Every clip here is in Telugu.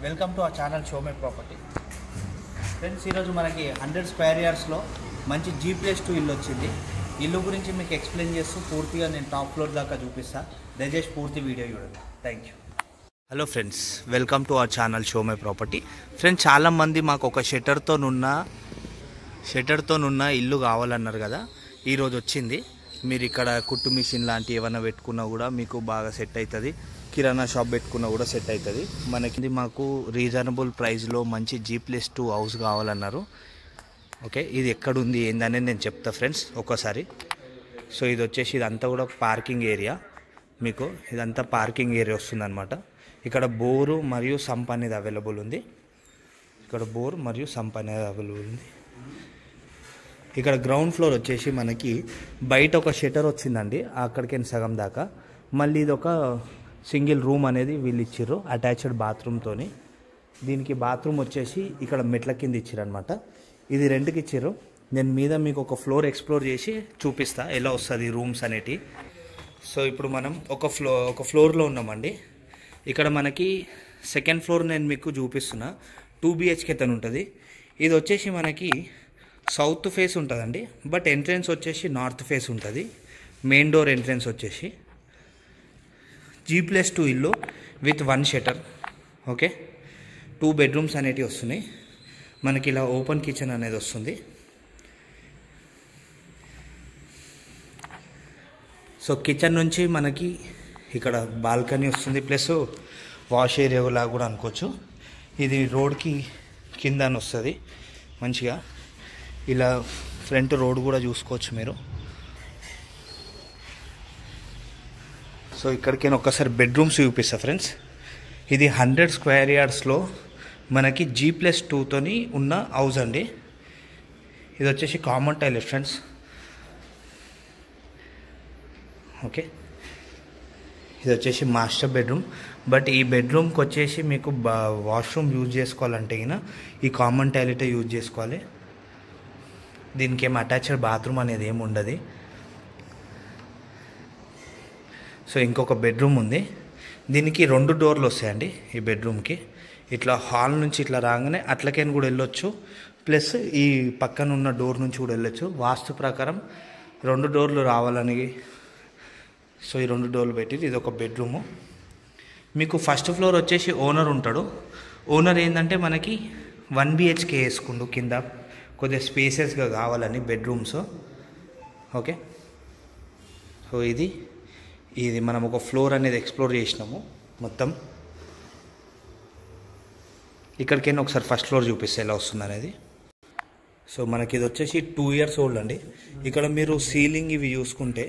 Welcome to our channel show my property. Friends, ఈరోజు మనకి 100 స్క్వేర్ యార్డ్స్లో మంచి G+2 ఇల్లు వచ్చింది. ఇల్లు గురించి మీకు ఎక్స్ప్లెయిన్ చేస్తూ పూర్తిగా నేను టాప్ ఫ్లోర్ దాకా చూపిస్తాను. దయచేసి పూర్తి వీడియో చూడండి. Thank you. Hello friends, welcome to our channel show my property. Friends, చాలామంది మాకు ఒక షట్టర్తోనున్న ఇల్లు కావాలన్నారు కదా, ఈరోజు వచ్చింది. మీరు ఇక్కడ కుట్టు మిషన్ లాంటివి ఏమైనా పెట్టుకున్నా కూడా మీకు బాగా సెట్ అవుతుంది. కిరాణా షాప్ పెట్టుకున్నా కూడా సెట్ అవుతుంది. మాకు రీజనబుల్ ప్రైస్లో మంచి G+2 హౌస్ కావాలన్నారు. ఓకే, ఇది ఎక్కడుంది ఏందనేది నేను చెప్తా ఫ్రెండ్స్ ఒకసారి. సో ఇది వచ్చేసి ఇదంతా కూడా పార్కింగ్ ఏరియా. మీకు ఇదంతా పార్కింగ్ ఏరియా వస్తుందన్నమాట. ఇక్కడ బోరు మరియు సంప్ అనేది అవైలబుల్ ఉంది. ఇక్కడ గ్రౌండ్ ఫ్లోర్ వచ్చేసి మనకి బయట ఒక షట్టర్ వచ్చిందండి, అక్కడికి సగం దాకా. మళ్ళీ ఇది ఒక సింగిల్ రూమ్ అనేది వీళ్ళు ఇచ్చిర్రు అటాచ్డ్ బాత్రూమ్తోని. దీనికి బాత్రూమ్ వచ్చేసి ఇక్కడ మెట్ల కింద ఇచ్చిరనమాట. ఇది రెంట్కి ఇచ్చిర్రు. నేను మీద మీకు ఒక ఫ్లోర్ ఎక్స్ప్లోర్ చేసి చూపిస్తా ఎలా వస్తుంది రూమ్స్ అనేటి. సో ఇప్పుడు మనం ఒక ఫ్లోర్లో ఉన్నామండి. ఇక్కడ మనకి సెకండ్ ఫ్లోర్ నేను మీకు చూపిస్తున్నా. 2 BHK తను ఉంటుంది. ఇది వచ్చేసి మనకి సౌత్ ఫేస్ ఉంటుందండి, బట్ ఎంట్రెన్స్ వచ్చేసి నార్త్ ఫేస్ ఉంటుంది. మెయిన్ డోర్ ఎంట్రెన్స్ వచ్చేసి G+2 ఇల్లు విత్ 1 షట్టర్. ఓకే, 2 బెడ్రూమ్స్ అనేటివి వస్తున్నాయి. మనకి ఇలా ఓపెన్ కిచెన్ అనేది వస్తుంది. సో కిచెన్ నుంచి మనకి ఇక్కడ బాల్కనీ వస్తుంది, ప్లస్ వాష్ ఏరియా లాగా కూడా అనుకోవచ్చు. ఇది రోడ్కి కింద వస్తుంది మంచిగా. ఇలా ఫ్రంట్ రోడ్ కూడా చూసుకోవచ్చు మీరు. సో ఇక్కడికి ఒక్కసారి బెడ్రూమ్స్ చూపిస్తా ఫ్రెండ్స్. ఇది 100 స్క్వేర్ యార్డ్స్లో మనకి G+2తోని ఉన్న హౌస్ అండి. ఇది వచ్చేసి కామన్ టాయిలెట్ ఫ్రెండ్స్. ఓకే, ఇది వచ్చేసి మాస్టర్ బెడ్రూమ్. బట్ ఈ బెడ్రూమ్కి వచ్చేసి మీకు వాష్రూమ్ యూజ్ చేసుకోవాలంటే ఈ కామన్ టాయిలెటే యూజ్ చేసుకోవాలి. దీనికి ఏం అటాచ్డ్ బాత్రూమ్ అనేది ఏమి ఉండదు. సో ఇంకొక బెడ్రూమ్ ఉంది. దీనికి 2 డోర్లు వస్తాయండి ఈ బెడ్రూమ్కి. ఇట్లా హాల్ నుంచి ఇట్లా రాగానే అట్లకైనా కూడా వెళ్ళొచ్చు, ప్లస్ ఈ పక్కన ఉన్న డోర్ నుంచి కూడా వెళ్ళొచ్చు. వాస్తు ప్రకారం 2 డోర్లు రావాలని సో ఈ 2 డోర్లు పెట్టి ఇది ఒక బెడ్రూము. మీకు ఫస్ట్ ఫ్లోర్ వచ్చేసి ఓనర్ ఉంటాడు. ఓనర్ ఏంటంటే మనకి 1 BHK వేసుకుండు కింద, కొద్దిగా స్పేసెస్గా కావాలని బెడ్రూమ్స్. ఓకే, సో ఇది మనం ఒక ఫ్లోర్ అనేది ఎక్స్ప్లోర్ చేసినాము మొత్తం. ఇక్కడికైనా ఒకసారి ఫస్ట్ ఫ్లోర్ చూపిస్తే ఎలా వస్తుంది అనేది. సో మనకి ఇది వచ్చేసి 2 years ఓల్డ్ అండి. ఇక్కడ మీరు సీలింగ్ ఇవి చూసుకుంటే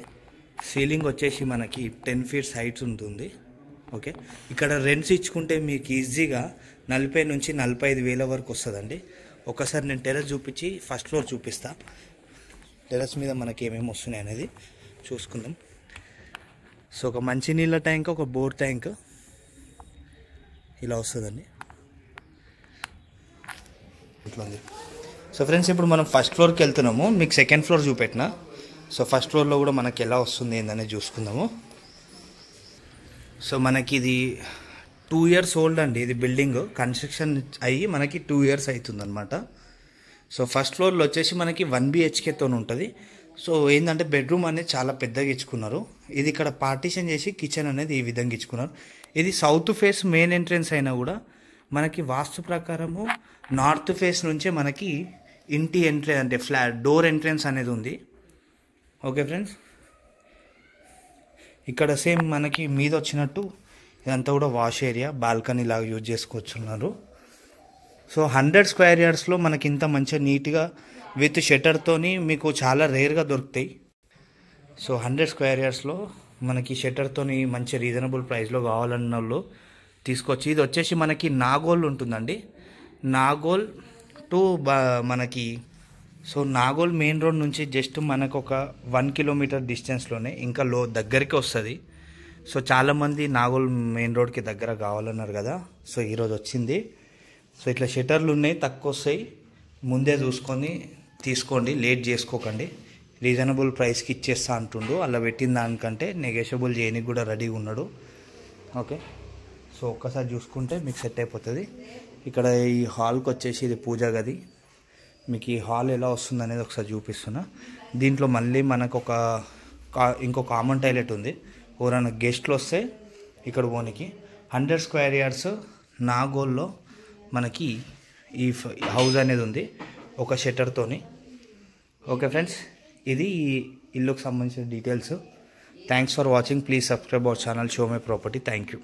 సీలింగ్ వచ్చేసి మనకి 10 feet హైట్స్ ఉంటుంది. ఓకే, ఇక్కడ రెంట్స్ ఇచ్చుకుంటే మీకు ఈజీగా 40 నుంచి 45 వేల వరకు వస్తుందండి. ఒకసారి నేను టెర్రస్ చూపించి ఫస్ట్ ఫ్లోర్ చూపిస్తా. టెర్రస్ మీద మనకి ఏమేమి వస్తున్నాయి అనేది చూసుకుందాం. సో ఒక మంచినీళ్ళ ట్యాంక్, ఒక బోర్ ట్యాంక్ ఇలా వస్తుందండి. ఇట్లా ఉంది. సో ఫ్రెండ్స్, ఇప్పుడు మనం ఫస్ట్ ఫ్లోర్కి వెళ్తున్నాము. మీకు సెకండ్ ఫ్లోర్ చూపెట్టిన. సో ఫస్ట్ ఫ్లోర్లో కూడా మనకి ఎలా వస్తుంది ఏందనేది చూసుకుందాము. సో మనకి ఇది 2 years ఓల్డ్ అండి. ఇది బిల్డింగ్ కన్స్ట్రక్షన్ అయ్యి మనకి 2 years అవుతుందన్నమాట. సో ఫస్ట్ ఫ్లోర్లో వచ్చేసి మనకి 1 BHKతో ఉంటుంది. సో ఏంటంటే బెడ్రూమ్ అనేది చాలా పెద్దగా ఇచ్చుకున్నారు. ఇది ఇక్కడ పార్టీషన్ చేసి కిచెన్ అనేది ఈ విధంగా ఇచ్చుకున్నారు. ఇది సౌత్ ఫేస్ మెయిన్ ఎంట్రెన్స్ అయినా కూడా మనకి వాస్తు ప్రకారము నార్త్ ఫేస్ నుంచే మనకి ఇంటి ఎంట్రెన్స్ అంటే డోర్ ఎంట్రెన్స్ అనేది ఉంది. ఓకే ఫ్రెండ్స్, ఇక్కడ సేమ్ మనకి మీద వచ్చినట్టు ఇదంతా కూడా వాష్ ఏరియా, బాల్కనీ లాగా యూజ్ చేసుకోవచ్చున్నారు. సో 100 స్క్వేర్ యార్డ్స్లో మనకి ఇంత మంచిగా నీట్గా విత్ షట్టర్తోని మీకు చాలా రేర్గా దొరుకుతాయి. సో 100 స్క్వేర్ యార్డ్స్లో మనకి షట్టర్తోని మంచి రీజనబుల్ ప్రైస్లో కావాలన్న వాళ్ళు తీసుకొచ్చి. ఇది వచ్చేసి మనకి నాగోల్ ఉంటుందండి. నాగోల్ టు మనకి సో నాగోల్ మెయిన్ రోడ్ నుంచి జస్ట్ మనకు ఒక 1 kilometer డిస్టెన్స్లోనే ఇంకా దగ్గరికి వస్తుంది. సో చాలామంది నాగోల్ మెయిన్ రోడ్కి దగ్గర కావాలన్నారు కదా, సో ఈరోజు వచ్చింది. సో ఇట్లా షట్టర్లు ఉన్నాయి, తక్కువ వస్తాయి. ముందే చూసుకొని తీసుకోండి, లేట్ చేసుకోకండి. రీజనబుల్ ప్రైస్కి ఇచ్చేస్తా అంటుండు. అలా పెట్టిన దానికంటే నెగోషియబుల్ చేయడానికి కూడా రెడీగా ఉన్నాడు. ఓకే, సో ఒక్కసారి చూసుకుంటే మీకు సెట్ అయిపోతుంది. ఇక్కడ ఈ హాల్కి వచ్చేసి ఇది పూజా గది. మీకు ఈ హాల్ ఎలా వస్తుంది అనేది ఒకసారి చూపిస్తున్నా. దీంట్లో మళ్ళీ మనకు ఇంకో కామన్ టాయిలెట్ ఉంది. ఎవరైనా గెస్ట్లు వస్తే ఇక్కడ పోనీకి 100 స్క్వేర్ యార్డ్స్ నాగోల్లో మనకి ఈ హౌస్ అనేది ఉంది ఒక షట్టర్తోని. ఓకే ఫ్రెండ్స్, ఇది ఈ ఇల్లుకు సంబంధించిన details. Thanks for watching. Please subscribe our channel show my property. Thank you.